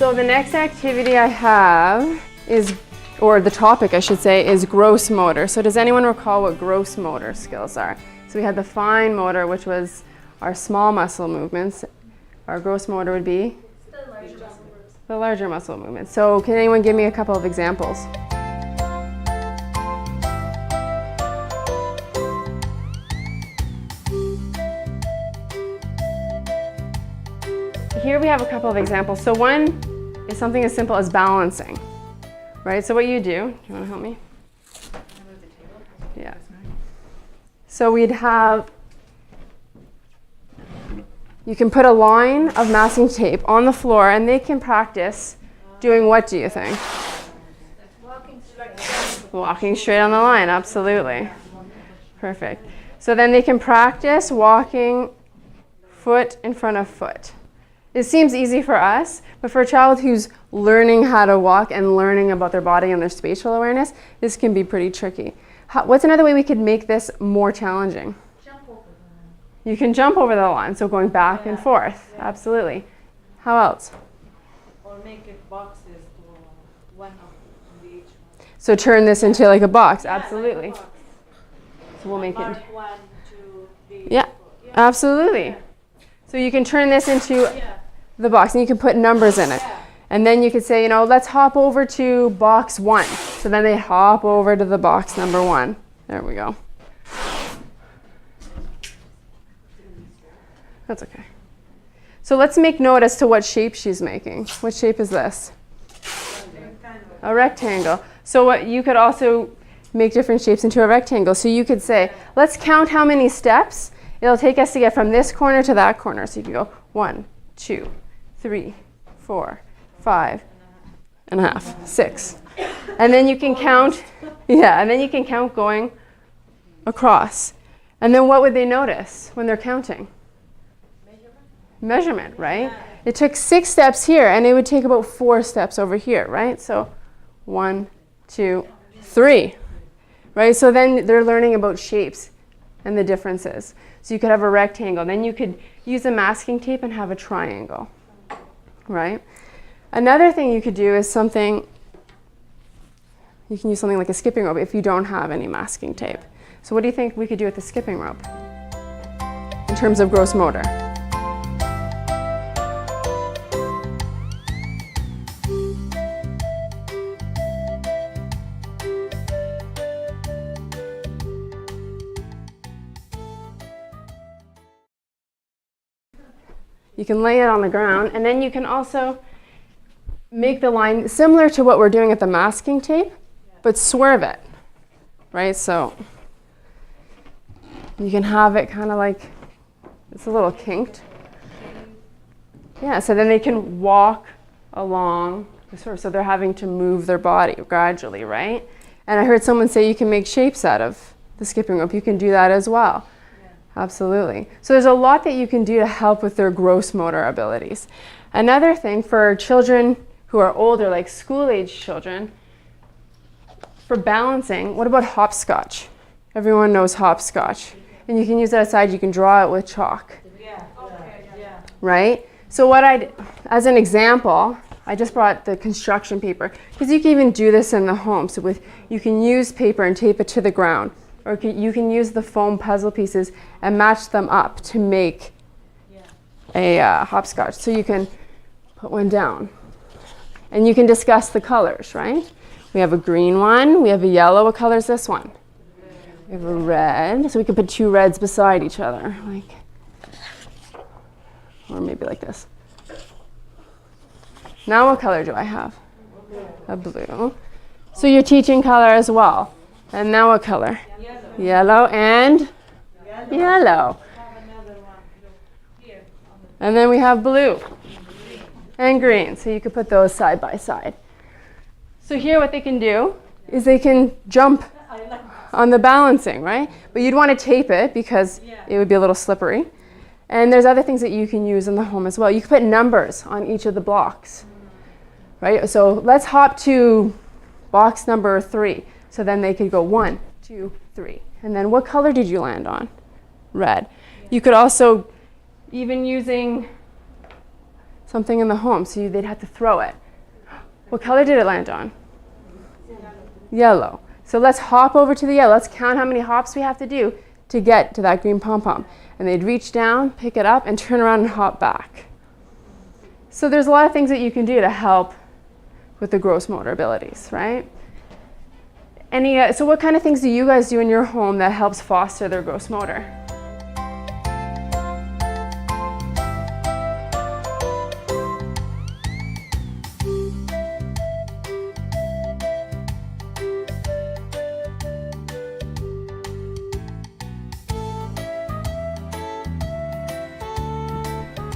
So the next activity I have is, or the topic I should say, is gross motor. So does anyone recall what gross motor skills are? So we had the fine motor, which was our small muscle movements. Our gross motor would be? The larger muscle movements. So can anyone give me a couple of examples? Here we have a couple of examples. So one is something as simple as balancing, right? So what you do you want to help me? Yeah. So we'd have, you can put a line of masking tape on the floor and they can practice doing what, do you think? Walking straight on the line, absolutely. Perfect. So then they can practice walking foot in front of foot. It seems easy for us, but for a child who's learning how to walk and learning about their body and their spatial awareness, this can be pretty tricky. What's another way we could make this more challenging? Jump over the line. You can jump over the line, so going back and forth. Yeah. Absolutely. How else? Or make it boxes to one of each one. So turn this into like a box. Yeah, absolutely. like a box. So we'll make Mark it. 1, 2, 3, Yeah, 4. Yeah. absolutely. Yeah. So you can turn this into Yeah. the box and you can put numbers in it. Yeah. And then you could say, you know, let's hop over to box 1. So then they hop over to the box number 1. There we go. That's okay. So let's make note as to what shape she's making. What shape is this? A rectangle. So what you could also make different shapes into a rectangle. So you could say, let's count how many steps it'll take us to get from this corner to that corner. So you can go 1, 2, 3, 4, 5 and a half, 6. And then you can count, yeah, and then you can count going across. And then what would they notice when they're counting? Measurement, right? Yeah. It took 6 steps here and it would take about 4 steps over here, right? So 1, 2, 3, right? So then they're learning about shapes and the differences. So you could have a rectangle, then you could use a masking tape and have a triangle, right? Another thing you could do is something, you can use something like a skipping rope if you don't have any masking tape. So what do you think we could do with the skipping rope in terms of gross motor? You can lay it on the ground, and then you can also make the line similar to what we're doing at the masking tape, but swerve it, right? So you can have it kind of like, it's a little kinked. Yeah, so then they can walk along, so they're having to move their body gradually, right? And I heard someone say you can make shapes out of the skipping rope. You can do that as well. Absolutely. So there's a lot that you can do to help with their gross motor abilities. Another thing for children who are older, like school-age children, for balancing, what about hopscotch? Everyone knows hopscotch. And you can use that outside. You can draw it with chalk. Yeah. Okay. Yeah. Right? So what as an example, I just brought the construction paper, because you can even do this in the home. So you can use paper and tape it to the ground. Or you can use the foam puzzle pieces and match them up to make a hopscotch. So you can put one down. And you can discuss the colors, right? We have a green one. We have a yellow. What color is this one? We have a red. So we can put 2 reds beside each other. Or maybe like this. Now what color do I have? A blue. So you're teaching color as well. And now what color? Yellow and yellow. And then we have blue and green. So you could put those side by side. So here what they can do is they can jump on the balancing, right? But you'd want to tape it because it would be a little slippery. And there's other things that you can use in the home as well. You can put numbers on each of the blocks, right? So let's hop to box number 3. So then they could go 1, 2, 3. And then what color did you land on? Red. You could also, even using something in the home, so they'd have to throw it. What color did it land on? Yellow. So let's hop over to the yellow. Let's count how many hops we have to do to get to that green pom-pom. And they'd reach down, pick it up, and turn around and hop back. So there's a lot of things that you can do to help with the gross motor abilities, right? So what kind of things do you guys do in your home that helps foster their gross motor?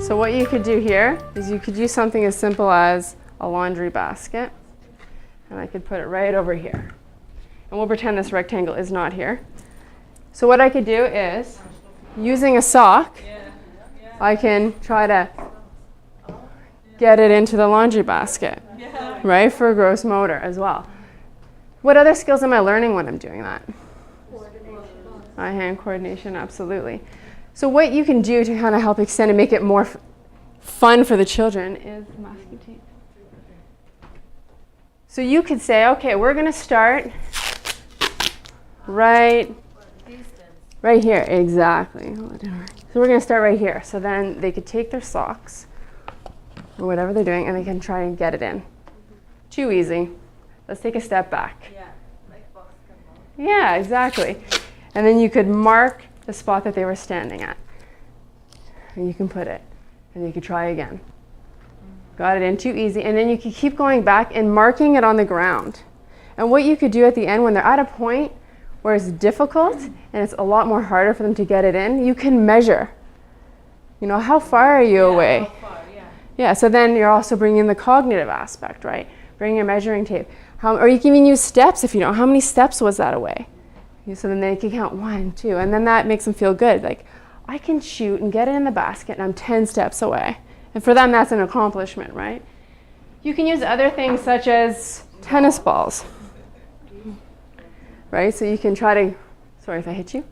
So what you could do here is you could use something as simple as a laundry basket. And I could put it right over here. And we'll pretend this rectangle is not here. So what I could do is, using a sock, I can try to get it into the laundry basket, right, for gross motor as well. What other skills am I learning when I'm doing that? Eye-hand coordination, absolutely. So what you can do to kind of help extend and make it more fun for the children is masking tape. So you could say, okay, we're going to start right here. Exactly. So we're going to start right here. So then they could take their socks or whatever they're doing and they can try and get it in. Too easy. Let's take a step back. Yeah, like basketball. Yeah, exactly. And then you could mark the spot that they were standing at. And you can put it. And you could try again. Got it in, too easy. And then you could keep going back and marking it on the ground. And what you could do at the end when they're at a point where it's difficult and it's a lot more harder for them to get it in, you can measure. You know, how far are you away? How far, Yeah, so then you're also bringing the cognitive aspect, right? Bring your measuring tape. Or you can even use steps if you know. How many steps was that away? So then they can count 1, 2, and then that makes them feel good. Like, I can shoot and get it in the basket and I'm 10 steps away. And for them, that's an accomplishment, right? You can use other things such as tennis balls, right? So you can try to, sorry if I hit you,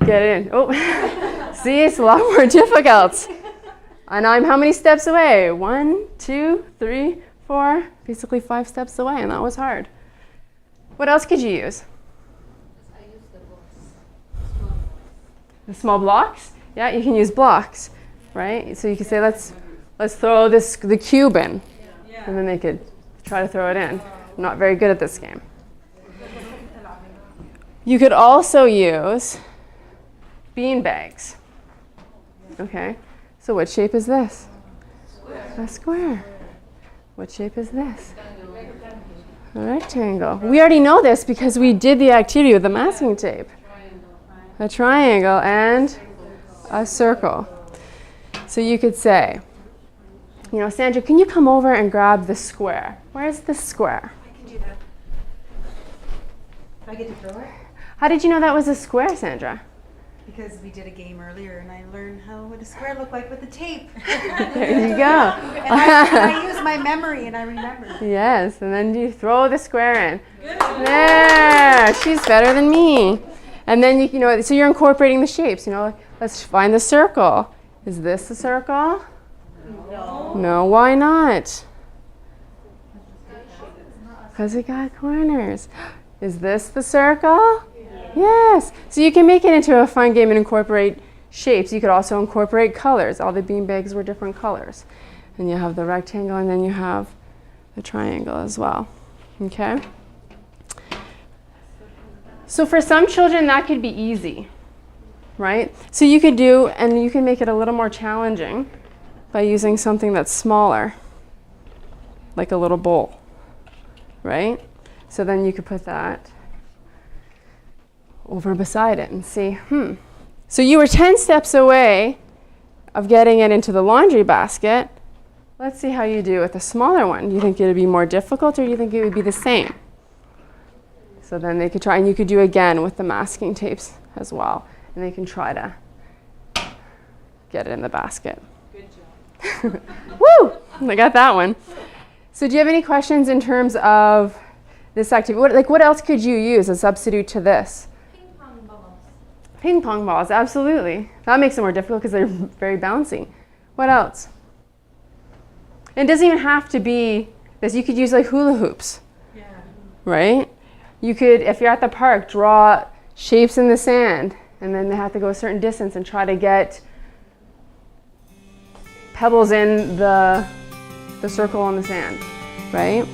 get it in. Oh, see, it's a lot more difficult. And I'm how many steps away? 1, 2, 3, 4, basically 5 steps away, and that was hard. What else could you use? I use the blocks. The small blocks? Yeah, you can use blocks, right? So you could say, let's throw the cube in, and then they could try to throw it in. I'm not very good at this game. You could also use bean bags. Okay, so what shape is this? A square. What shape is this? A rectangle. We already know this because we did the activity with the masking tape. A triangle and a circle. So you could say, you know, Sandra, can you come over and grab the square? Where's the square? I can do that. Do I get to throw it? How did you know that was a square, Sandra? Because we did a game earlier and I learned how what a square looked like with the tape. There you go. And I used my memory and I remembered. Yes, and then you throw the square in. There, she's better than me. And then you know, so you're incorporating the shapes. You know, let's find the circle. Is this the circle? No. No, why not? Because it got corners. Is this the circle? Yes. So you can make it into a fun game and incorporate shapes. You could also incorporate colors. All the bean bags were different colors. And you have the rectangle and then you have the triangle as well. Okay? So for some children that could be easy, right? So you could do, and you can make it a little more challenging by using something that's smaller, like a little bowl, right? So then you could put that over beside it and see, So you were 10 steps away of getting it into the laundry basket. Let's see how you do with a smaller one. Do you think it would be more difficult or do you think it would be the same? So then they could try, and you could do again with the masking tapes as well. And they can try to get it in the basket. Good job. Woo! I got that one. So do you have any questions in terms of this activity? What else could you use as a substitute to this? Ping pong balls. Ping pong balls, absolutely. That makes it more difficult because they're very bouncy. What else? And it doesn't even have to be this. You could use like hula hoops, Yeah. right? You could, if you're at the park, draw shapes in the sand, and then they have to go a certain distance and try to get pebbles in the circle on the sand, right?